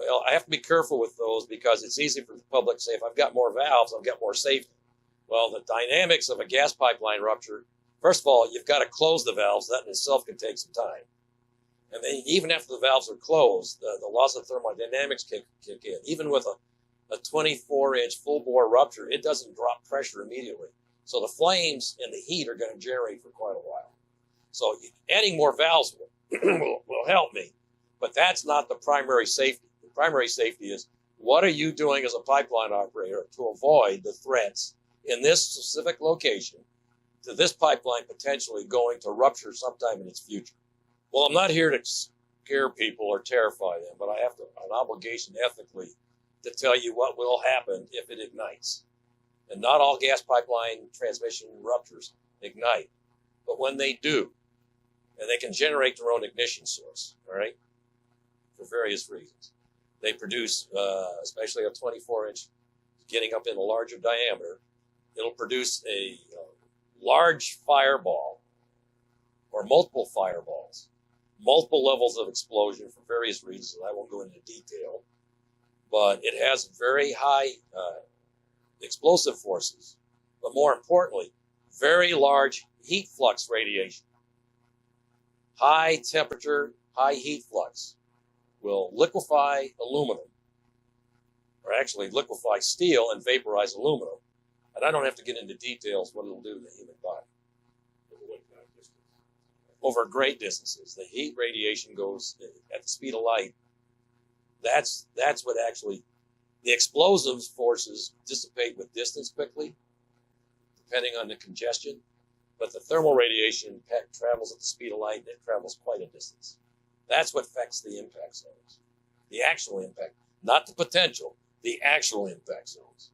Well, I have to be careful with those because it's easy for the public to say, if I've got more valves, I've got more safety. Well, the dynamics of a gas pipeline rupture, first of all, you've got to close the valves. That in itself can take some time. And then even after the valves are closed, the laws of thermodynamics kick in. Even with a 24-inch full-bore rupture, it doesn't drop pressure immediately. So the flames and the heat are going to generate for quite a while. So adding more valves will help me, but that's not the primary safety. The primary safety is, what are you doing as a pipeline operator to avoid the threats in this specific location to this pipeline potentially going to rupture sometime in its future? Well, I'm not here to scare people or terrify them, but I have an obligation ethically to tell you what will happen if it ignites. And not all gas pipeline transmission ruptures ignite. But when they do, and they can generate their own ignition source, all right, for various reasons. They produce, especially a 24-inch, getting up in a larger diameter, it'll produce a large fireball or multiple fireballs, multiple levels of explosion for various reasons, and I won't go into detail. But it has very high explosive forces, but more importantly, very large heat flux radiation. High temperature, high heat flux will liquefy aluminum, or actually liquefy steel and vaporize aluminum. And I don't have to get into details what it'll do to the human body. Over great distances. The heat radiation goes at the speed of light. That's what actually, the explosive forces dissipate with distance quickly, depending on the congestion. But the thermal radiation travels at the speed of light, and it travels quite a distance. That's what affects the impact zones. The actual impact, not the potential, the actual impact zones.